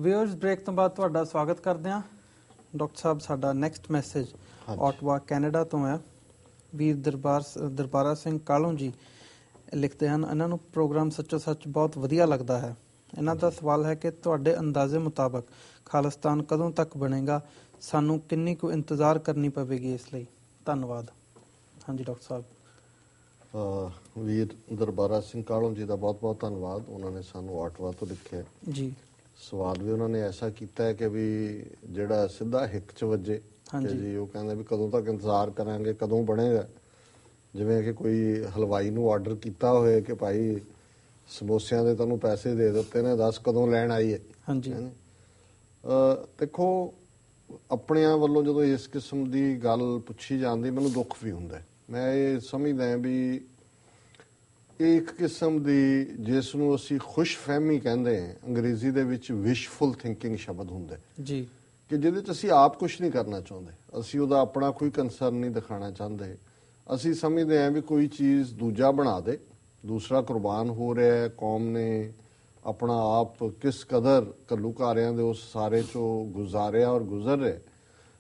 Viewers break तो बाद ਤੁਹਾਡਾ ਸਵਾਗਤ ਕਰਦੇ ਹਾਂ। ਡਾਕਟਰ ਸਾਹਿਬ ਸਾਡਾ ਨੈਕਸਟ ਮੈਸੇਜ ਆਟਵਾ ਕੈਨੇਡਾ ਤੋਂ ਹੈ। ਵੀਰ ਦਰਬਾਰਾ ਸਿੰਘ ਕਾਲੋਂ ਜੀ ਲਿਖਦੇ ਹਨ, ਇਹਨਾਂ ਨੂੰ ਪ੍ਰੋਗਰਾਮ ਸੱਚੋ ਸੱਚ ਬਹੁਤ ਵਧੀਆ ਲੱਗਦਾ ਹੈ। ਇਹਨਾਂ ਦਾ ਸਵਾਲ ਹੈ ਕਿ ਤੁਹਾਡੇ ਅੰਦਾਜ਼ੇ ਮੁਤਾਬਕ ਖਾਲਿਸਤਾਨ ਕਦੋਂ ਤੱਕ ਬਣੇਗਾ, ਸਾਨੂੰ ਕਿੰਨੀ ਕੁ ਇੰਤਜ਼ਾਰ ਕਰਨੀ ਪਵੇਗੀ ਇਸ ਲਈ? ਧੰਨਵਾਦ। ਹਾਂਜੀ ਡਾਕਟਰ ਸਾਹਿਬ। ਵੀਰ ਦਰਬਾਰਾ ਸਿੰਘ ਕਾਲੋਂ ਜੀ ਦਾ ਬਹੁਤ ਬਹੁਤ ਧੰਨਵਾਦ। ਉਹਨਾਂ ਨੇ ਸਾਨੂੰ ਆਟਵਾ ਤੋਂ ਲਿਖਿਆ ਜੀ। ਸਵਾਲ ਵੀ ਉਹਨਾਂ ਨੇ ਐਸਾ ਕੀਤਾ ਹੈ ਕਿ ਵੀ ਜਿਹੜਾ ਸਿੱਧਾ ਹਿੱਕ 'ਚ ਵੱਜੇ ਜੀ। ਉਹ ਕਹਿੰਦੇ ਵੀ ਕਦੋਂ ਤੱਕ ਇੰਤਜ਼ਾਰ ਕਰਾਂਗੇ, ਕਦੋਂ ਬਣੇਗਾ। ਜਿਵੇਂ ਕਿ ਕੋਈ ਹਲਵਾਈ ਨੂੰ ਆਰਡਰ ਕੀਤਾ ਹੋਏ ਕਿ ਭਾਈ ਸਮੋਸਿਆਂ ਦੇ ਤੁਹਾਨੂੰ ਪੈਸੇ ਦੇ ਦਿੱਤੇ ਨੇ, ਦੱਸ ਕਦੋਂ ਲੈਣ ਆਈ ਹੈ। ਹਾਂਜੀ ਦੇਖੋ, ਆਪਣਿਆਂ ਵੱਲੋਂ ਜਦੋਂ ਇਸ ਕਿਸਮ ਦੀ ਗੱਲ ਪੁੱਛੀ ਜਾਂਦੀ ਮੈਨੂੰ ਦੁੱਖ ਵੀ ਹੁੰਦਾ। ਮੈਂ ਇਹ ਸਮਝਦਾ ਵੀ ਇਹ ਇੱਕ ਕਿਸਮ ਦੀ ਜਿਸ ਨੂੰ ਅਸੀਂ ਖੁਸ਼ਫਹਿਮੀ ਕਹਿੰਦੇ ਹਾਂ, ਅੰਗਰੇਜ਼ੀ ਦੇ ਵਿੱਚ ਵਿਸ਼ਫੁਲ ਥਿੰਕਿੰਗ ਸ਼ਬਦ ਹੁੰਦਾ ਜੀ, ਕਿ ਜਿਹਦੇ 'ਚ ਅਸੀਂ ਆਪ ਕੁਛ ਨਹੀਂ ਕਰਨਾ ਚਾਹੁੰਦੇ, ਅਸੀਂ ਉਹਦਾ ਆਪਣਾ ਕੋਈ ਕੰਸਰਨ ਨਹੀਂ ਦਿਖਾਉਣਾ ਚਾਹੁੰਦੇ। ਅਸੀਂ ਸਮਝਦੇ ਹਾਂ ਵੀ ਕੋਈ ਚੀਜ਼ ਦੂਜਾ ਬਣਾ ਦੇ, ਦੂਸਰਾ ਕੁਰਬਾਨ ਹੋ ਰਿਹਾ, ਕੌਮ ਨੇ ਆਪਣਾ ਆਪ ਕਿਸ ਕਦਰ ਘੱਲੂਘਾਰਿਆਂ ਦੇ ਉਸ ਸਾਰੇ 'ਚੋਂ ਗੁਜ਼ਾਰਿਆ ਔਰ ਗੁਜ਼ਰ ਰਿਹਾ,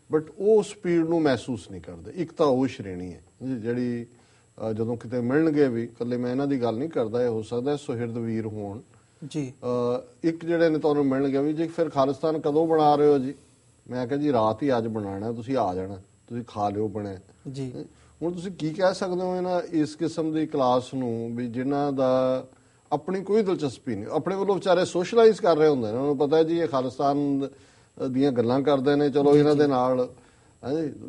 ਬਟ ਉਹ ਸਪੀਡ ਨੂੰ ਮਹਿਸੂਸ ਨਹੀਂ ਕਰਦੇ। ਇੱਕ ਤਾਂ ਉਹ ਸ਼੍ਰੇਣੀ ਹੈ ਜਿਹੜੀ ਜਦੋਂ ਕਿਤੇ ਮਿਲਣਗੇ ਵੀ, ਇਕੱਲੇ ਮੈਂ ਇਹਨਾਂ ਦੀ ਗੱਲ ਨਹੀਂ ਕਰਦਾ, ਇਹ ਹੋ ਸਕਦਾ ਸੁਹਿਰਦ ਵੀਰ ਹੋਣ ਜੀ, ਇੱਕ ਜਿਹੜੇ ਨੇ ਤੁਹਾਨੂੰ ਮਿਲਣਗੇ ਵੀ ਜੀ ਫਿਰ ਖਾਲਿਸਤਾਨ ਕਦੋਂ ਬਣਾ ਰਹੇ ਹੋ ਜੀ। ਮੈਂ ਕਿਹਾ ਜੀ ਰਾਤ ਹੀ ਅੱਜ ਬਣਾਉਣਾ, ਤੁਸੀਂ ਆ ਜਾਣਾ, ਤੁਸੀਂ ਖਾ ਲਿਓ ਬਣਿਆ ਜੀ। ਹੁਣ ਤੁਸੀਂ ਕੀ ਕਹਿ ਸਕਦੇ ਹੋ ਇਹਨਾਂ ਇਸ ਕਿਸਮ ਦੀ ਕਲਾਸ ਨੂੰ ਵੀ ਜਿਨ੍ਹਾਂ ਦਾ ਆਪਣੀ ਕੋਈ ਦਿਲਚਸਪੀ ਨਹੀਂ, ਆਪਣੇ ਵੱਲੋਂ ਵਿਚਾਰੇ ਸੋਸ਼ਲਾਈਜ਼ ਕਰ ਰਹੇ ਹੁੰਦੇ ਨੇ, ਉਹਨਾਂ ਨੂੰ ਪਤਾ ਜੀ ਇਹ ਖਾਲਿਸਤਾਨ ਦੀਆਂ ਗੱਲਾਂ ਕਰਦੇ ਨੇ, ਚਲੋ ਇਹਨਾਂ ਦੇ ਨਾਲ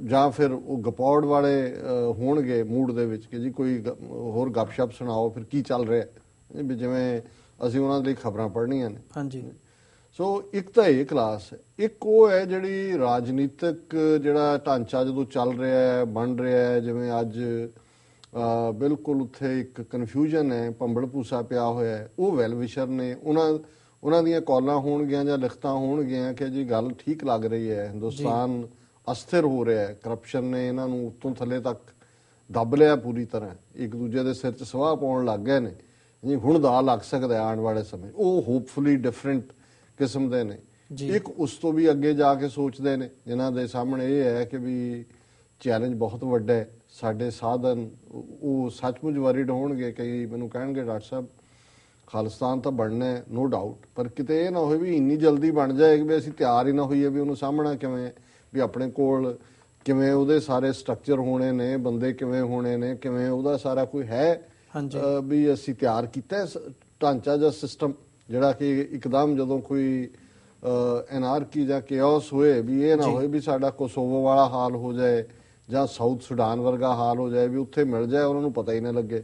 ਜਾਂ ਫਿਰ ਉਹ ਗਪੌੜ ਵਾਲੇ ਹੋਣਗੇ ਮੂਡ ਦੇ ਵਿੱਚ ਕਿ ਜੀ ਕੋਈ ਹੋਰ ਗੱਪਸ਼ਪ ਸੁਣਾਓ ਫਿਰ ਕੀ ਚੱਲ ਰਿਹਾ, ਵੀ ਜਿਵੇਂ ਅਸੀਂ ਉਹਨਾਂ ਦੇ ਲਈ ਖਬਰਾਂ ਪੜ੍ਹਨੀਆਂ ਨੇ। ਹਾਂਜੀ। ਸੋ ਇੱਕ ਤਾਂ ਇਹ ਕਲਾਸ ਹੈ, ਇੱਕ ਉਹ ਹੈ ਜਿਹੜੀ ਰਾਜਨੀਤਿਕ ਜਿਹੜਾ ਢਾਂਚਾ ਜਦੋਂ ਚੱਲ ਰਿਹਾ ਹੈ, ਬਣ ਰਿਹਾ ਹੈ, ਜਿਵੇਂ ਅੱਜ ਬਿਲਕੁਲ ਉੱਥੇ ਇੱਕ ਕਨਫਿਊਜ਼ਨ ਹੈ, ਭੰਬਲ ਭੂਸਾ ਪਿਆ ਹੋਇਆ ਹੈ। ਉਹ ਵੈਲ ਵਿਸ਼ਰ ਨੇ, ਉਹਨਾਂ ਦੀਆਂ ਕਾਲਾਂ ਹੋਣਗੀਆਂ ਜਾਂ ਲਿਖਤਾਂ ਹੋਣਗੀਆਂ ਕਿ ਜੀ ਗੱਲ ਠੀਕ ਲੱਗ ਰਹੀ ਹੈ, ਹਿੰਦੁਸਤਾਨ ਅਸਥਿਰ ਹੋ ਰਿਹਾ ਹੈ, ਕਰਪਸ਼ਨ ਨੇ ਇਹਨਾਂ ਨੂੰ ਉੱਤੋਂ ਥੱਲੇ ਤੱਕ ਦੱਬ ਲਿਆ ਪੂਰੀ ਤਰ੍ਹਾਂ, ਇੱਕ ਦੂਜੇ ਦੇ ਸਿਰ 'ਚ ਸਵਾਹ ਪਾਉਣ ਲੱਗ ਗਏ ਨੇ ਜੀ, ਹੁਣ ਦਾ ਲੱਗ ਸਕਦਾ ਆਉਣ ਵਾਲੇ ਸਮੇਂ। ਉਹ ਹੋਪਫੁਲੀ ਡਿਫਰੈਂਟ ਕਿਸਮ ਦੇ ਨੇ। ਇੱਕ ਉਸ ਤੋਂ ਵੀ ਅੱਗੇ ਜਾ ਕੇ ਸੋਚਦੇ ਨੇ ਜਿਨ੍ਹਾਂ ਦੇ ਸਾਹਮਣੇ ਇਹ ਹੈ ਕਿ ਵੀ ਚੈਲੰਜ ਬਹੁਤ ਵੱਡਾ ਹੈ, ਸਾਡੇ ਸਾਧਨ ਉਹ ਸੱਚਮੁੱਚ ਵਰਿਡ ਹੋਣਗੇ। ਕਈ ਮੈਨੂੰ ਕਹਿਣਗੇ ਡਾਕਟਰ ਸਾਹਿਬ ਖਾਲਿਸਤਾਨ ਤਾਂ ਬਣਨਾ ਹੈ, ਨੋ ਡਾਊਟ, ਪਰ ਕਿਤੇ ਇਹ ਨਾ ਹੋਵੇ ਵੀ ਇੰਨੀ ਜਲਦੀ ਬਣ ਜਾਏਗੀ ਵੀ ਅਸੀਂ ਤਿਆਰ ਹੀ ਨਾ ਹੋਈਏ ਵੀ ਉਹਨੂੰ ਸਾਹਮਣਾ ਕਿਵੇਂ, ਵੀ ਆਪਣੇ ਕੋਲ ਕਿਵੇਂ ਉਹਦੇ ਸਾਰੇ ਸਟਰਕਚਰ ਹੋਣੇ ਨੇ, ਬੰਦੇ ਕਿਵੇਂ ਹੋਣੇ ਨੇ, ਕਿਵੇਂ ਉਹਦਾ ਸਾਰਾ ਕੋਈ ਹੈ ਵੀ ਅਸੀਂ ਤਿਆਰ ਕੀਤਾ ਢਾਂਚਾ ਜਾਂ ਸਿਸਟਮ ਜਿਹੜਾ ਕਿ ਇੱਕਦਮ ਜਦੋਂ ਕੋਈ ਐਨਾਰਕੀ ਜਾਂ ਕੇਓਸ ਹੋਏ ਵੀ ਇਹ ਨਾ ਹੋਏ ਵੀ ਸਾਡਾ ਕੋਸੋਵੋ ਵਾਲਾ ਹਾਲ ਹੋ ਜਾਏ ਜਾਂ ਸਾਊਥ ਸੁਡਾਨ ਵਰਗਾ ਹਾਲ ਹੋ ਜਾਏ, ਵੀ ਉੱਥੇ ਮਿਲ ਜਾਏ ਉਹਨਾਂ ਨੂੰ ਪਤਾ ਹੀ ਨਾ ਲੱਗੇ।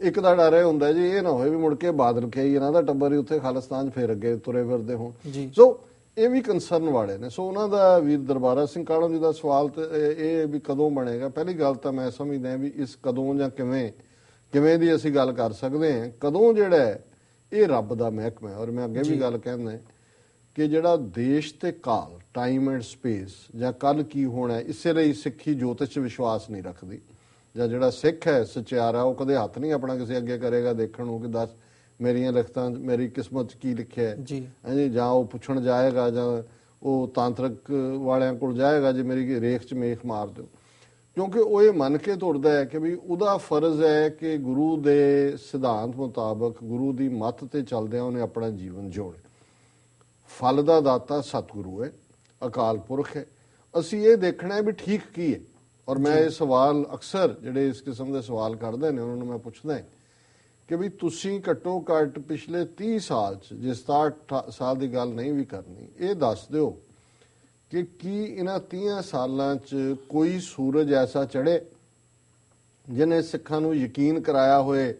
ਇੱਕ ਦਾ ਡਰ ਇਹ ਹੁੰਦਾ ਜੀ ਇਹ ਨਾ ਹੋਏ ਵੀ ਮੁੜ ਕੇ ਬਾਦਲ ਕੇ ਇਹਨਾਂ ਦਾ ਟੱਬਰ ਹੀ ਉੱਥੇ ਖਾਲਿਸਤਾਨ ਫੇਰ ਅੱਗੇ ਤੁਰੇ ਫਿਰਦੇ ਹੋਣ। ਸੋ ਇਹ ਵੀ ਕੰਸਰਨ ਵਾਲੇ ਨੇ। ਸੋ ਉਹਨਾਂ ਦਾ ਵੀਰ ਦਰਬਾਰਾ ਸਿੰਘ ਕਾਲੋਂ ਜੀ ਦਾ ਸਵਾਲ ਤੇ ਇਹ ਵੀ ਕਦੋਂ ਬਣੇਗਾ, ਪਹਿਲੀ ਗੱਲ ਤਾਂ ਮੈਂ ਸਮਝਦਾ ਵੀ ਇਸ ਕਦੋਂ ਜਾਂ ਕਿਵੇਂ ਦੀ ਅਸੀਂ ਗੱਲ ਕਰ ਸਕਦੇ ਹਾਂ। ਕਦੋਂ ਜਿਹੜਾ ਹੈ ਇਹ ਰੱਬ ਦਾ ਮਹਿਕਮਾ ਹੈ। ਔਰ ਮੈਂ ਅੱਗੇ ਵੀ ਗੱਲ ਕਹਿੰਦਾ ਕਿ ਜਿਹੜਾ ਦੇਸ਼ ਤੇ ਕਾਲ, ਟਾਈਮ ਐਂਡ ਸਪੇਸ ਜਾਂ ਕੱਲ ਕੀ ਹੋਣਾ, ਇਸੇ ਲਈ ਸਿੱਖੀ ਜੋਤਿਸ਼ 'ਚ ਵਿਸ਼ਵਾਸ ਨਹੀਂ ਰੱਖਦੀ। ਜਾਂ ਜਿਹੜਾ ਸਿੱਖ ਹੈ ਸਚਿਆਰਾ, ਉਹ ਕਦੇ ਹੱਥ ਨਹੀਂ ਆਪਣਾ ਕਿਸੇ ਅੱਗੇ ਕਰੇਗਾ ਦੇਖਣ ਨੂੰ ਕਿ ਦੱਸ ਮੇਰੀਆਂ ਲਿਖਤਾਂ, ਮੇਰੀ ਕਿਸਮਤ 'ਚ ਕੀ ਲਿਖਿਆ ਹੈ, ਜਾਂ ਉਹ ਪੁੱਛਣ ਜਾਏਗਾ ਜਾਂ ਉਹ ਤਾਂਤਰਿਕ ਵਾਲਿਆਂ ਕੋਲ ਜਾਏਗਾ ਜੇ ਮੇਰੀ ਰੇਖ 'ਚ ਮੇਖ ਮਾਰ ਦਿਓ, ਕਿਉਂਕਿ ਉਹ ਇਹ ਮੰਨ ਕੇ ਤੁਰਦਾ ਹੈ ਕਿ ਵੀ ਉਹਦਾ ਫਰਜ਼ ਹੈ ਕਿ ਗੁਰੂ ਦੇ ਸਿਧਾਂਤ ਮੁਤਾਬਕ, ਗੁਰੂ ਦੀ ਮੱਤ ਤੇ ਚੱਲਦਿਆਂ ਉਹਨੇ ਆਪਣਾ ਜੀਵਨ ਜਿਉਣਾ। ਫਲ ਦਾ ਦਾਤਾ ਸਤਿਗੁਰੂ ਹੈ, ਅਕਾਲ ਪੁਰਖ ਹੈ। ਅਸੀਂ ਇਹ ਦੇਖਣਾ ਵੀ ਠੀਕ ਕੀ ਹੈ। ਔਰ ਮੈਂ ਇਹ ਸਵਾਲ ਅਕਸਰ ਜਿਹੜੇ ਇਸ ਕਿਸਮ ਦੇ ਸਵਾਲ ਕਰਦੇ ਨੇ ਉਹਨਾਂ ਨੂੰ ਮੈਂ ਪੁੱਛਦਾ ਕਿ ਵੀ ਤੁਸੀਂ ਘੱਟੋ ਘੱਟ ਪਿਛਲੇ 30 ਸਾਲ 'ਚ, ਜੇ 67 ਸਾਲ ਦੀ ਗੱਲ ਨਹੀਂ ਵੀ ਕਰਨੀ, ਇਹ ਦੱਸ ਦਿਓ ਕਿ ਕੀ ਇਹਨਾਂ 30 ਸਾਲਾਂ 'ਚ ਕੋਈ ਸੂਰਜ ਐਸਾ ਚੜ੍ਹੇ ਜਿਹਨੇ ਸਿੱਖਾਂ ਨੂੰ ਯਕੀਨ ਕਰਾਇਆ ਹੋਏ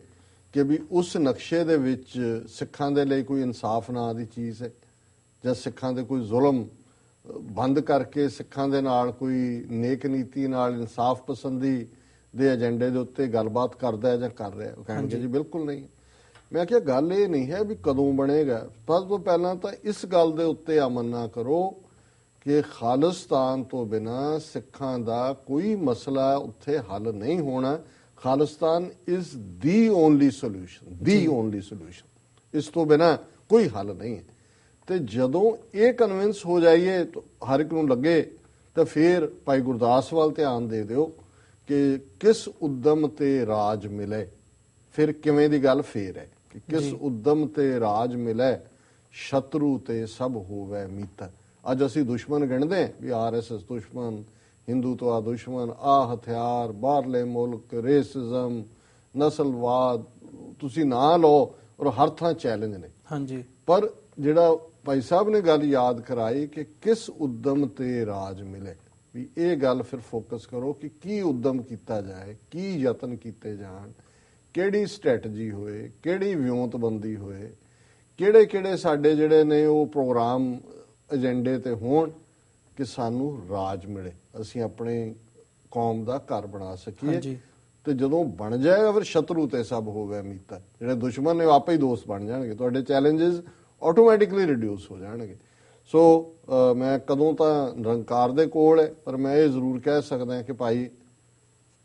ਕਿ ਵੀ ਉਸ ਨਕਸ਼ੇ ਦੇ ਵਿੱਚ ਸਿੱਖਾਂ ਦੇ ਲਈ ਕੋਈ ਇਨਸਾਫ ਨਾਂ ਦੀ ਚੀਜ਼ ਹੈ, ਜਾਂ ਸਿੱਖਾਂ ਦੇ ਕੋਈ ਜ਼ੁਲਮ ਬੰਦ ਕਰਕੇ ਸਿੱਖਾਂ ਦੇ ਨਾਲ ਕੋਈ ਨੇਕ ਨੀਤੀ ਨਾਲ ਇਨਸਾਫ ਪਸੰਦੀ ਦੇ ਏਜੰਡੇ ਦੇ ਉੱਤੇ ਗੱਲਬਾਤ ਕਰਦਾ ਹੈ ਜਾਂ ਕਰ ਰਿਹਾ। ਉਹ ਕਹਿਣਗੇ ਜੀ ਬਿਲਕੁਲ ਨਹੀਂ। ਮੈਂ ਕਿਹਾ ਗੱਲ ਇਹ ਨਹੀਂ ਹੈ ਵੀ ਕਦੋਂ ਬਣੇਗਾ, ਸਭ ਤੋਂ ਪਹਿਲਾਂ ਤਾਂ ਇਸ ਗੱਲ ਦੇ ਉੱਤੇ ਅਮਨ ਨਾ ਕਰੋ ਕਿ ਖਾਲਿਸਤਾਨ ਤੋਂ ਬਿਨਾਂ ਸਿੱਖਾਂ ਦਾ ਕੋਈ ਮਸਲਾ ਉੱਥੇ ਹੱਲ ਨਹੀਂ ਹੋਣਾ। Khalistan is the only solution, the only solution. ਇਸ ਤੋਂ ਬਿਨਾਂ ਕੋਈ ਹੱਲ ਨਹੀਂ ਹੈ। ਤੇ ਜਦੋਂ ਇਹ ਕਨਵਿੰਸ ਹੋ ਜਾਈਏ ਹਰ ਇੱਕ ਨੂੰ ਲੱਗੇ ਤਾਂ ਫਿਰ ਭਾਈ ਗੁਰਦਾਸ ਵੱਲ ਧਿਆਨ ਦੇ ਦਿਓ ਕਿ ਕਿਸ ਉਦਮ ਤੇ ਰਾਜ ਮਿਲੇ। ਫਿਰ ਕਿਵੇਂ ਦੀ ਗੱਲ ਫੇਰ ਹੈ ਕਿ ਕਿਸ ਉਦਮ ਤੇ ਰਾਜ ਮਿਲੇ, ਸ਼ਤਰੂ ਤੇ ਸਭ ਹੋਵੇ ਮੀਤ। ਅੱਜ ਅਸੀਂ ਦੁਸ਼ਮਣ ਗਿਣਦੇ ਹਾਂ ਵੀ RSS ਦੁਸ਼ਮਣ, ਹਿੰਦੂਤਵਾ ਦੁਸ਼ਮਣ, ਹਥਿਆਰ, ਬਾਹਰਲੇ ਮੁਲਕ, ਰੇਸਿਜ਼ਮ, ਨਸਲਵਾਦ, ਤੁਸੀਂ ਨਾਂ ਲਓ ਔਰ ਹਰ ਥਾਂ ਚੈਲੰਜ ਨੇ। ਹਾਂਜੀ, ਪਰ ਜਿਹੜਾ ਭਾਈ ਸਾਹਿਬ ਨੇ ਗੱਲ ਯਾਦ ਕਰਾਈ ਕਿ ਕਿਸ ਉਦਮ ਤੇ ਰਾਜ ਮਿਲੇ, ਵੀ ਇਹ ਗੱਲ ਫਿਰ ਫੋਕਸ ਕਰੋ ਕਿ ਕੀ ਉਦਮ ਕੀਤਾ ਜਾਏ, ਕੀ ਯਤਨ ਕੀਤੇ ਜਾਣ, ਕਿਹੜੀ ਸਟ੍ਰੈਟਜੀ ਹੋਏ, ਕਿਹੜੀ ਵਿਉਂਤਬੰਦੀ ਹੋਏ, ਕਿਹੜੇ ਕਿਹੜੇ ਸਾਡੇ ਜਿਹੜੇ ਨੇ ਉਹ ਪ੍ਰੋਗਰਾਮ ਏਜੰਡੇ ਤੇ ਹੋਣ ਕਿ ਸਾਨੂੰ ਰਾਜ ਮਿਲੇ, ਅਸੀਂ ਆਪਣੇ ਕੌਮ ਦਾ ਘਰ ਬਣਾ ਸਕੀਏ। ਤੇ ਜਦੋਂ ਬਣ ਜਾਏਗਾ ਫਿਰ ਸ਼ਤਰੂ ਤੇ ਸਭ ਹੋਵੇ ਮੀਤਾ, ਜਿਹੜੇ ਦੁਸ਼ਮਣ ਨੇ ਉਹ ਆਪੇ ਹੀ ਦੋਸਤ ਬਣ ਜਾਣਗੇ, ਤੁਹਾਡੇ ਚੈਲੰਜਸ ਆਟੋਮੈਟਿਕਲੀ ਰਿਡਿਊਸ ਹੋ ਜਾਣਗੇ। ਸੋ ਮੈਂ ਕਦੋਂ ਤਾਂ ਨਿਰੰਕਾਰ ਦੇ ਕੋਲ ਹੈ, ਪਰ ਮੈਂ ਇਹ ਜ਼ਰੂਰ ਕਹਿ ਸਕਦਾ ਕਿ ਭਾਈ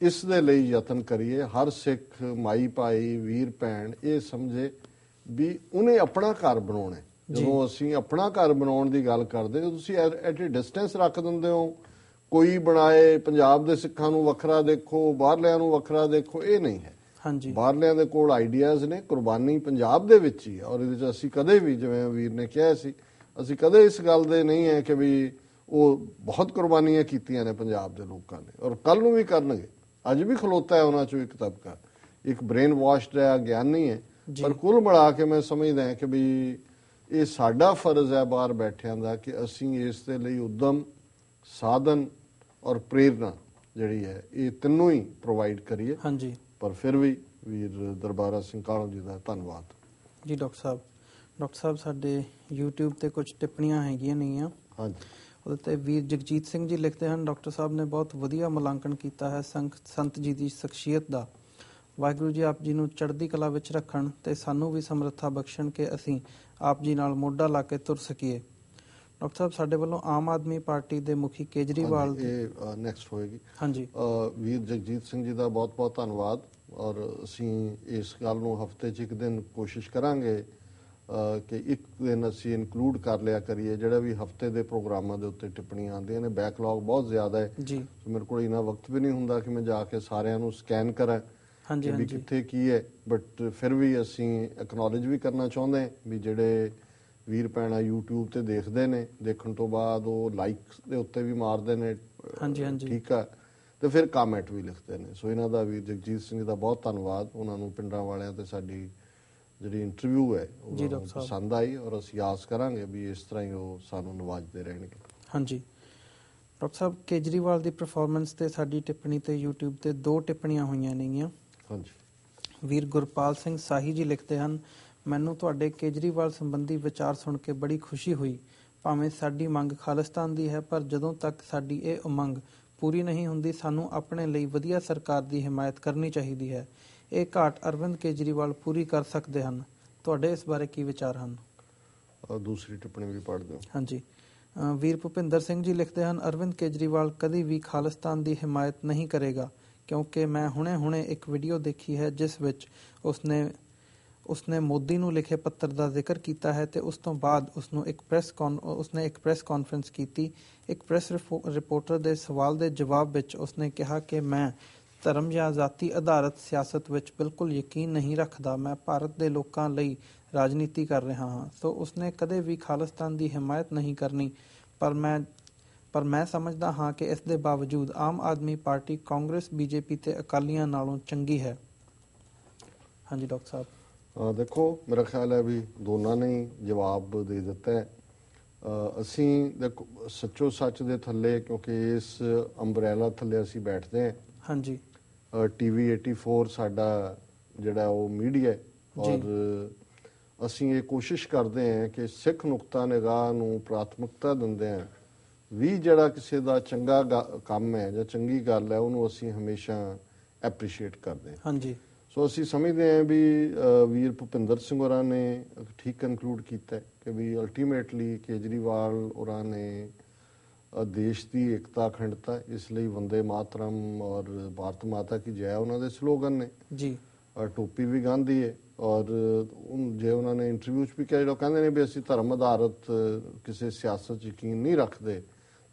ਇਸ ਦੇ ਲਈ ਯਤਨ ਕਰੀਏ, ਹਰ ਸਿੱਖ ਮਾਈ ਭਾਈ ਵੀਰ ਭੈਣ ਇਹ ਸਮਝੇ ਵੀ ਉਹਨੇ ਆਪਣਾ ਘਰ ਬਣਾਉਣਾ। ਜਦੋਂ ਅਸੀਂ ਆਪਣਾ ਘਰ ਬਣਾਉਣ ਦੀ ਗੱਲ ਕਰਦੇ ਹੋ ਤੁਸੀਂ ਐਟ ਏ ਡਿਸਟੈਂਸ ਰੱਖ ਦਿੰਦੇ ਹੋ, ਕੋਈ ਬਣਾਏ ਪੰਜਾਬ ਦੇ ਸਿੱਖਾਂ ਨੂੰ ਵੱਖਰਾ ਦੇਖੋ, ਬਾਹਰਲਿਆਂ ਨੂੰ ਵੱਖਰਾ ਦੇਖੋ, ਇਹ ਨਹੀਂ ਹੈ। ਬਾਹਰਲਿਆਂ ਦੇ ਕੋਲ ਆਈਡੀਆਜ਼ ਨੇ, ਕੁਰਬਾਨੀ ਪੰਜਾਬ ਦੇ ਵਿੱਚ ਹੀ ਹੈ ਔਰ ਇਹਦੇ 'ਚ ਅਸੀਂ ਕਦੇ ਵੀ, ਜਿਵੇਂ ਵੀਰ ਨੇ ਕਿਹਾ ਸੀ, ਅਸੀਂ ਕਦੇ ਇਸ ਗੱਲ ਦੇ ਨਹੀਂ ਹੈ ਕਿ ਵੀ ਉਹ ਬਹੁਤ ਕੁਰਬਾਨੀਆਂ ਕੀਤੀਆਂ ਨੇ ਪੰਜਾਬ ਦੇ ਲੋਕਾਂ ਨੇ ਔਰ ਕੱਲ ਨੂੰ ਵੀ ਕਰਨਗੇ। ਅੱਜ ਵੀ ਖਲੋਤਾ ਹੈ ਉਹਨਾਂ 'ਚੋਂ ਇੱਕ ਤਬਕਾ, ਇੱਕ ਬ੍ਰੇਨ ਵਾਸ਼ਡ ਹੈ, ਗਿਆਨੀ ਹੈ, ਪਰ ਕੁੱਲ ਮਿਲਾ ਕੇ ਮੈਂ ਸਮਝਦਾ ਹਾਂ ਕਿ ਵੀ ਇਹ ਸਾਡਾ ਫਰਜ਼ ਹੈ ਬਾਹਰ ਬੈਠਿਆਂ ਦਾ ਕਿ ਅਸੀਂ ਇਸ ਦੇ ਲਈ ਉਦਮ, ਸਾਧਨ ਔਰ ਪ੍ਰੇਰਨਾ ਜਿਹੜੀ ਹੈ ਇਹ ਤਿੰਨੋਂ ਹੀ ਪ੍ਰੋਵਾਈਡ ਕਰੀਏ। ਹਾਂਜੀ, ਪਰ ਫਿਰ ਵੀ ਵੀਰ ਦਰਬਾਰਾ ਸਿੰਘ ਕਾਲੋਂ ਜੀ ਦਾ ਧੰਨਵਾਦ ਜੀ। ਡਾਕਟਰ ਸਾਹਿਬ ਸਾਡੇ YouTube ਤੇ ਕੁਝ ਟਿੱਪਣੀਆਂ ਹੈਗੀਆਂ ਨੇਗੀਆਂ। ਹਾਂਜੀ, ਉਹਦੇ ਤੇ ਵੀਰ ਜਗਜੀਤ ਸਿੰਘ ਜੀ ਲਿਖਦੇ ਹਨ, ਡਾਕਟਰ ਸਾਹਿਬ ਨੇ ਬਹੁਤ ਵਧੀਆ ਮੁਲਾਂਕਣ ਕੀਤਾ ਹੈ ਸੰਤ ਜੀ ਦੀ ਸ਼ਖਸੀਅਤ ਦਾ। ਵਾਹਿਗੁਰੂ ਜੀ ਆਪ ਜੀ ਨੂੰ ਚੜ੍ਹਦੀ ਕਲਾ ਵਿੱਚ ਰੱਖਣ ਤੇ ਸਾਨੂੰ ਵੀ ਸਮਰੱਥਾ ਬਖਸ਼ਣ ਕਿ ਅਸੀਂ ਆਪ ਜੀ ਨਾਲ ਮੋਢਾ ਲਾ ਕੇ ਤੁਰ ਸਕੀਏ। ਡਾਕਟਰ ਸਾਹਿਬ ਸਾਡੇ ਵੱਲੋਂ ਆਮ ਆਦਮੀ ਪਾਰਟੀ ਦੇ ਮੁਖੀ ਕੇਜਰੀਵਾਲ ਇਹ ਨੈਕਸਟ ਹੋਏਗੀ। ਹਾਂਜੀ, ਵੀਰ ਜਗਜੀਤ ਸਿੰਘ ਜੀ ਦਾ ਬਹੁਤ ਬਹੁਤ ਧੰਨਵਾਦ ਔਰ ਅਸੀਂ ਇਸ ਗੱਲ ਨੂੰ ਹਫਤੇ 'ਚ ਇੱਕ ਦਿਨ ਕੋਸ਼ਿਸ਼ ਕਰਾਂਗੇ ਕਿ ਇੱਕ ਦਿਨ ਅਸੀਂ ਇਨਕਲੂਡ ਕਰ ਲਿਆ ਕਰੀਏ ਜਿਹੜਾ ਵੀ ਹਫਤੇ ਦੇ ਪ੍ਰੋਗਰਾਮਾਂ ਦੇ ਉੱਤੇ ਟਿੱਪਣੀਆਂ ਆਉਂਦੀਆਂ ਨੇ। ਬੈਕਲੌਗ ਬਹੁਤ ਜ਼ਿਆਦਾ ਹੈ ਜੀ, ਮੇਰੇ ਕੋਲ ਇੰਨਾ ਵਕਤ ਵੀ ਨਹੀਂ ਹੁੰਦਾ ਕਿ ਮੈਂ ਜਾ ਕੇ ਸਾਰਿਆਂ ਨੂੰ ਸਕੈਨ ਕਰਾਂ ਵੀ ਕਿੱਥੇ ਕੀ ਹੈ, ਬਟ ਫਿਰ ਵੀ ਅਸੀਂ ਐਕਨੋਲੇਜ ਵੀ ਕਰਨਾ ਚਾਹੁੰਦੇ ਵੀ ਜਿਹੜੇ ਵੀਰ ਭੈਣਾਂ YouTube ਤੇ ਦੇਖਦੇ ਨੇ, ਦੇਖਣ ਤੋਂ ਬਾਅਦ ਉਹ ਲਾਈਕ ਦੇ ਉੱਤੇ ਵੀ ਮਾਰਦੇ ਨੇ, ਠੀਕ ਆ, ਤੇ ਫਿਰ ਕਮੈਂਟ ਵੀ ਲਿਖਦੇ ਨੇ। ਸੋ ਇਹਨਾਂ ਦਾ ਵੀਰ ਜਗਜੀਤ ਸਿੰਘ ਦਾ ਬਹੁਤ ਧੰਨਵਾਦ, ਉਹਨਾਂ ਨੂੰ ਪਿੰਡਾਂ ਵਾਲਿਆਂ ਤੇ ਸਾਡੀ ਜਿਹੜੀ ਇੰਟਰਵਿਊ ਹੈ ਉਹ ਪਸੰਦ ਆਈ ਔਰ ਅਸੀਂ ਆਸ ਕਰਾਂਗੇ ਵੀ ਇਸ ਤਰ੍ਹਾਂ ਹੀ ਉਹ ਸਾਨੂੰ ਨਵਾਜਦੇ ਰਹਿਣਗੇ। ਹਾਂਜੀ ਡਾਕਟਰ ਸਾਹਿਬ, ਕੇਜਰੀਵਾਲ ਦੀ ਪਰਫਾਰਮੈਂਸ ਤੇ ਸਾਡੀ ਟਿੱਪਣੀ ਤੇ YouTube ਤੇ 2 ਟਿੱਪਣੀਆਂ ਹੋਈਆਂ ਨੇਗੀਆਂ। ਹਾਂਜੀ, ਵੀਰ ਗੁਰਪਾਲ ਸਿੰਘ ਸਾਹੀ ਜੀ ਲਿਖਦੇ ਹਨ, ਮੈਨੂੰ ਤੁਹਾਡੇ ਕੇਜਰੀਵਾਲ ਸੰਬੰਧੀ ਵਿਚਾਰ ਸੁਣ ਕੇ ਬੜੀ ਖੁਸ਼ੀ ਹੋਈ। ਭਾਵੇਂ ਸਾਡੀ ਮੰਗ ਖਾਲਿਸਤਾਨ ਦੀ ਹੈ, ਪਰ ਜਦੋਂ ਤੱਕ ਸਾਡੀ ਇਹ ਉਮੰਗ ਪੂਰੀ ਨਹੀਂ ਹੁੰਦੀ ਸਾਨੂੰ ਆਪਣੇ ਲਈ ਵਧੀਆ ਸਰਕਾਰ ਦੀ ਹਮਾਇਤ ਕਰਨੀ ਚਾਹੀਦੀ ਹੈ। ਇਹ ਘਾਟ ਅਰਵਿੰਦ ਕੇਜਰੀਵਾਲ ਪੂਰੀ ਕਰ ਸਕਦੇ ਹਨ। ਤੁਹਾਡੇ ਇਸ ਬਾਰੇ ਕੀ ਵਿਚਾਰ ਹਨ? ਦੂਸਰੀ ਟਿੱਪਣੀ ਵੀ ਪੜ੍ਹ ਦਿਓ। ਹਾਂਜੀ, ਵੀਰ ਭੁਪਿੰਦਰ ਸਿੰਘ ਜੀ ਲਿਖਦੇ ਹਨ, ਅਰਵਿੰਦ ਕੇਜਰੀਵਾਲ ਕਦੀ ਵੀ ਖਾਲਿਸਤਾਨ ਦੀ ਹਮਾਇਤ ਨਹੀਂ ਕਰੇਗਾ, ਕਿਉਂਕਿ ਮੈਂ ਹੁਣੇ ਇੱਕ ਵੀਡੀਓ ਦੇਖੀ ਹੈ ਜਿਸ ਵਿੱਚ ਉਸਨੇ ਮੋਦੀ ਨੂੰ ਲਿਖੇ ਪੱਤਰ ਦਾ ਜ਼ਿਕਰ ਕੀਤਾ ਹੈ ਤੇ ਉਸ ਤੋਂ ਬਾਅਦ ਉਸਨੇ ਇੱਕ ਪ੍ਰੈਸ ਕਾਨਫਰੰਸ ਕੀਤੀ। ਇੱਕ ਪ੍ਰੈਸ ਰਿਪੋਰਟਰ ਦੇ ਸਵਾਲ ਦੇ ਜਵਾਬ ਵਿੱਚ ਉਸਨੇ ਕਿਹਾ ਕਿ ਮੈਂ ਧਰਮ ਜਾਂ ਜਾਤੀ ਆਧਾਰਿਤ ਸਿਆਸਤ ਵਿੱਚ ਬਿਲਕੁਲ ਯਕੀਨ ਨਹੀਂ ਰੱਖਦਾ, ਮੈਂ ਭਾਰਤ ਦੇ ਲੋਕਾਂ ਲਈ ਰਾਜਨੀਤੀ ਕਰ ਰਿਹਾ ਹਾਂ। ਸੋ ਉਸਨੇ ਕਦੇ ਵੀ ਖਾਲਿਸਤਾਨ ਦੀ ਹਮਾਇਤ ਨਹੀਂ ਕਰਨੀ, ਪਰ ਮੈਂ ਸਮਝਦਾ ਹਾਂ ਕਿ ਇਸ ਦੇ ਬਾਵਜੂਦ ਆਮ ਆਦਮੀ ਪਾਰਟੀ ਕਾਂਗਰਸ, BJP ਤੇ ਅਕਾਲੀਆਂ ਨਾਲੋਂ ਚੰਗੀ ਹੈ। ਹਾਂਜੀ ਡਾਕਟਰ ਸਾਹਿਬ। ਦੇਖੋ, ਮੇਰਾ ਖਿਆਲ ਹੈ ਵੀ ਦੋਨਾਂ ਨੇ ਜਵਾਬ ਦੇ ਦਿੱਤਾ ਹੈ। ਅਸੀਂ ਦੇਖੋ ਸੱਚੋ ਸੱਚ ਦੇ ਥੱਲੇ, ਕਿਉਂਕਿ ਇਸ ਅੰਬਰੇਲਾ ਥੱਲੇ ਅਸੀਂ ਬੈਠਦੇ ਹਾਂ। ਹਾਂਜੀ, TV 84 ਸਾਡਾ ਜਿਹੜਾ ਉਹ ਮੀਡੀਆ ਔਰ ਅਸੀਂ ਇਹ ਕੋਸ਼ਿਸ਼ ਕਰਦੇ ਹਾਂ ਕਿ ਸਿੱਖ ਨੁਕਤਾ ਨਿਗਾਹ ਨੂੰ ਪ੍ਰਾਥਮਿਕਤਾ ਦਿੰਦੇ ਹਾਂ ਵੀ ਜਿਹੜਾ ਕਿਸੇ ਦਾ ਚੰਗਾ ਕੰਮ ਹੈ ਜਾਂ ਚੰਗੀ ਗੱਲ ਹੈ ਉਹਨੂੰ ਅਸੀਂ ਹਮੇਸ਼ਾ ਐਪਰੀਸ਼ੀਏਟ ਕਰਦੇ ਹਾਂ। ਹਾਂਜੀ, ਸੋ ਅਸੀਂ ਸਮਝਦੇ ਹਾਂ ਵੀ ਵੀਰ ਭੁਪਿੰਦਰ ਸਿੰਘ ਹੋਰਾਂ ਨੇ ਠੀਕ ਕਨਕਲੂਡ ਕੀਤਾ ਕਿ ਵੀ ਅਲਟੀਮੇਟਲੀ ਕੇਜਰੀਵਾਲ ਹੋਰਾਂ ਨੇ ਦੇਸ਼ ਦੀ ਏਕਤਾ ਅਖੰਡਤਾ, ਇਸ ਲਈ ਵੰਦੇ ਮਾਤਰਮ ਔਰ ਭਾਰਤ ਮਾਤਾ ਕੀ ਜੈ ਉਹਨਾਂ ਦੇ ਸਲੋਗਨ ਨੇ ਜੀ। ਟੋਪੀ ਵੀ ਗਾਂਧੀ ਹੈ ਔਰ ਜੇ ਉਹਨਾਂ ਨੇ ਇੰਟਰਵਿਊ 'ਚ ਵੀ ਕਿਹਾ, ਜਿਹੜਾ ਕਹਿੰਦੇ ਨੇ ਵੀ ਅਸੀਂ ਧਰਮ ਆਧਾਰਿਤ ਕਿਸੇ ਸਿਆਸਤ 'ਚ ਯਕੀਨ ਨਹੀਂ ਰੱਖਦੇ,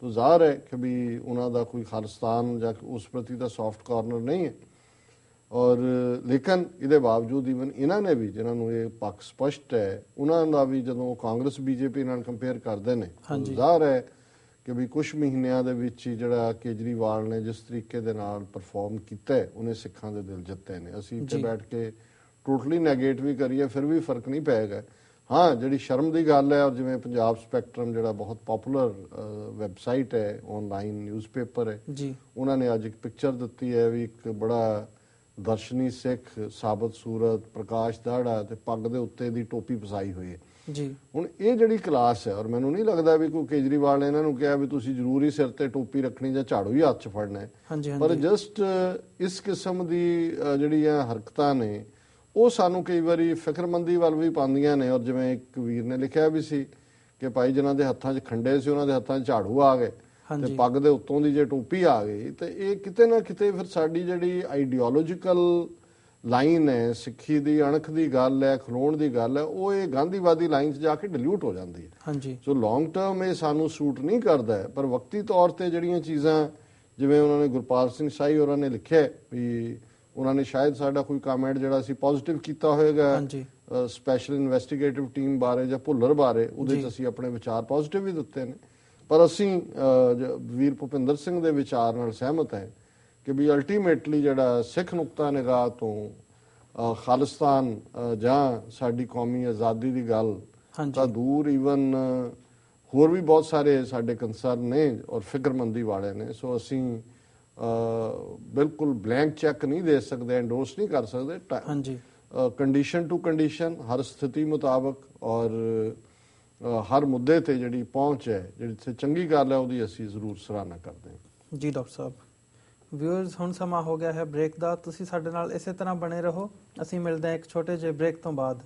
ਤਾਂ ਜ਼ਾਹਰ ਹੈ ਕਿ ਵੀ ਉਹਨਾਂ ਦਾ ਕੋਈ ਖਾਲਿਸਤਾਨ ਜਾਂ ਉਸ ਪ੍ਰਤੀ ਦਾ ਸੌਫਟ ਕਾਰਨਰ ਨਹੀਂ ਹੈ। ਔਰ ਲੇਕਿਨ ਇਹਦੇ ਬਾਵਜੂਦ ਈਵਨ ਇਹਨਾਂ ਨੇ ਵੀ, ਜਿਨ੍ਹਾਂ ਨੂੰ ਇਹ ਪੱਖ ਸਪਸ਼ਟ ਹੈ, ਉਹਨਾਂ ਦਾ ਵੀ ਜਦੋਂ ਕਾਂਗਰਸ ਬੀਜੇਪੀ ਨਾਲ ਕੰਪੇਅਰ ਕਰਦੇ ਨੇ, ਜ਼ਾਹਰ ਹੈ ਕਿ ਵੀ ਕੁਝ ਮਹੀਨਿਆਂ ਦੇ ਵਿੱਚ ਹੀ ਜਿਹੜਾ ਕੇਜਰੀਵਾਲ ਨੇ ਜਿਸ ਤਰੀਕੇ ਦੇ ਨਾਲ ਪਰਫਾਰਮ ਕੀਤਾ, ਉਹਨੇ ਸਿੱਖਾਂ ਦੇ ਦਿਲ ਜਿੱਤੇ ਨੇ। ਅਸੀਂ ਇੱਥੇ ਬੈਠ ਕੇ ਟੋਟਲੀ ਨੈਗੇਟ ਵੀ ਕਰੀਏ ਫਿਰ ਵੀ ਫਰਕ ਨਹੀਂ ਪਏਗਾ। ਹਾਂ, ਜਿਹੜੀ ਸ਼ਰਮ ਦੀ ਗੱਲ ਹੈ, ਔਰ ਜਿਵੇਂ ਪੰਜਾਬ ਸਪੈਕਟਰਮ ਜਿਹੜਾ ਬਹੁਤ ਪਪੂਲਰ ਵੈਬਸਾਈਟ ਹੈ, ਆਨਲਾਈਨ ਨਿਊਜ਼ਪੇਪਰ ਹੈ, ਉਹਨਾਂ ਨੇ ਅੱਜ ਇੱਕ ਪਿਕਚਰ ਦਿੱਤੀ ਹੈ ਵੀ ਇੱਕ ਬੜਾ ਦਰਸ਼ਨੀ ਸਿੱਖ, ਸਾਬਤ ਸੂਰਤ, ਪ੍ਰਕਾਸ਼ ਦਾੜਾ ਤੇ ਪੱਗ ਦੇ ਉੱਤੇ ਦੀ ਟੋਪੀ ਫਸਾਈ ਹੋਈ ਹੈ ਜੀ। ਹੁਣ ਇਹ ਜਿਹੜੀ ਕਲਾਸ ਹੈ, ਔਰ ਮੈਨੂੰ ਨਹੀਂ ਲੱਗਦਾ ਵੀ ਕੋਈ ਕੇਜਰੀਵਾਲ ਨੇ ਇਹਨਾਂ ਨੂੰ ਕਿਹਾ ਵੀ ਤੁਸੀਂ ਜ਼ਰੂਰ ਹੀ ਸਿਰ ਤੇ ਟੋਪੀ ਰੱਖਣੀ ਜਾਂ ਝਾੜੂ ਹੀ ਹੱਥ 'ਚ ਫੜਨਾ ਹੈ, ਪਰ ਜਸਟ ਇਸ ਕਿਸਮ ਦੀ ਜਿਹੜੀਆਂ ਹਰਕਤਾਂ ਨੇ ਉਹ ਸਾਨੂੰ ਕਈ ਵਾਰੀ ਫਿਕਰਮੰਦੀ ਵੱਲ ਵੀ ਪਾਉਂਦੀਆਂ ਨੇ। ਔਰ ਜਿਵੇਂ ਇੱਕ ਵੀਰ ਨੇ ਲਿਖਿਆ ਵੀ ਸੀ ਕਿ ਭਾਈ ਜਿਨ੍ਹਾਂ ਦੇ ਹੱਥਾਂ 'ਚ ਖੰਡੇ ਸੀ, ਉਹਨਾਂ ਦੇ ਹੱਥਾਂ 'ਚ ਝਾੜੂ ਆ ਗਏ ਤੇ ਪੱਗ ਦੇ ਉੱਤੋਂ ਦੀ ਜੇ ਟੋਪੀ ਆ ਗਈ, ਤੇ ਇਹ ਕਿਤੇ ਨਾ ਕਿਤੇ ਫਿਰ ਸਾਡੀ ਜਿਹੜੀ ਆਈਡੀਓਲੋਜੀਕਲ ਲਾਈਨ ਹੈ, ਸਿੱਖੀ ਦੀ ਅਣਖ ਦੀ ਗੱਲ ਹੈ, ਖਲੋਣ ਦੀ ਗੱਲ ਹੈ, ਉਹ ਇਹ ਗਾਂਧੀਵਾਦੀ ਲਾਈਨ 'ਚ ਜਾ ਕੇ ਡਿਲੂਟ ਹੋ ਜਾਂਦੀ ਹੈ। ਸੋ ਲੌਂਗ ਟਰਮ ਇਹ ਸਾਨੂੰ ਸੂਟ ਨਹੀਂ ਕਰਦਾ ਹੈ, ਪਰ ਵਕਤੀ ਤੌਰ ਤੇ ਜਿਹੜੀਆਂ ਚੀਜ਼ਾਂ, ਜਿਵੇਂ ਉਹਨਾਂ ਨੇ ਗੁਰਪਾਲ ਸਿੰਘ ਸ਼ਾਹੀ ਹੋਰਾਂ ਨੇ ਲਿਖਿਆ ਵੀ ਉਹਨਾਂ ਨੇ ਸ਼ਾਇਦ ਸਾਡਾ ਕੋਈ ਕਮੈਂਟ ਜਿਹੜਾ ਅਸੀਂ ਪੋਜ਼ਿਟਿਵ ਕੀਤਾ ਹੋਏਗਾ ਸਪੈਸ਼ਲ ਇਨਵੈਸਟੀਗੇਟਿਵ ਟੀਮ ਬਾਰੇ ਜਾਂ ਭੁੱਲਰ ਬਾਰੇ, ਉਹਦੇ 'ਚ ਅਸੀਂ ਆਪਣੇ ਵਿਚਾਰ ਪੋਜ਼ਿਟਿਵ ਵੀ ਦਿੱਤੇ ਨੇ, ਪਰ ਅਸੀਂ ਵੀਰ ਭੁਪਿੰਦਰ ਸਿੰਘ ਦੇ ਵਿਚਾਰ ਨਾਲ ਸਹਿਮਤ ਹੈ ਕਿ ਵੀ ਅਲਟੀਮੇਟਲੀ ਜਿਹੜਾ ਸਿੱਖ ਨੁਕਤਾ ਨਿਗਾਹ ਤੋਂ ਖਾਲਿਸਤਾਨ ਜਾਂ ਸਾਡੀ ਕੌਮੀ ਆਜ਼ਾਦੀ ਦੀ ਗੱਲ ਤਾਂ ਦੂਰ, ਈਵਨ ਹੋਰ ਵੀ ਬਹੁਤ ਸਾਰੇ ਸਾਡੇ ਕੰਸਰਨ ਨੇ ਔਰ ਫਿਕਰਮੰਦੀ ਵਾਲੇ ਨੇ। ਸੋ ਅਸੀਂ ਬਿਲਕੁਲ ਬਲੈਂਕ ਚੈੱਕ ਨਹੀਂ ਦੇ ਸਕਦੇ, ਐਂਡੋਰਸ ਨਹੀਂ ਕਰ ਸਕਦੇ, ਕੰਡੀਸ਼ਨ ਟੂ ਕੰਡੀਸ਼ਨ, ਹਰ ਸਥਿਤੀ ਮੁਤਾਬਕ ਔਰ ਹਰ ਮੁੱਦੇ ਤੇ ਜਿਹੜੀ ਪਹੁੰਚ ਹੈ, ਜਿਹੜੀ ਚੰਗੀ ਗੱਲ ਹੈ, ਉਹਦੀ ਅਸੀਂ ਜ਼ਰੂਰ ਸਰਾਹਨਾ ਕਰਦੇ ਹਾਂ। ਜੀ ਡਾਕਟਰ ਸਾਹਿਬ, ਵਿਊਅਰਸ ਹੁਣ ਸਮਾਂ ਹੋ ਗਿਆ ਹੈ ਬ੍ਰੇਕ ਦਾ। ਤੁਸੀਂ ਸਾਡੇ ਨਾਲ ਇਸੇ ਤਰ੍ਹਾਂ ਬਣੇ ਰਹੋ। ਅਸੀਂ ਮਿਲਦੇ ਹਾਂ ਇੱਕ ਛੋਟੇ ਜਿਹੇ ਬ੍ਰੇਕ ਤੋਂ ਬਾਅਦ।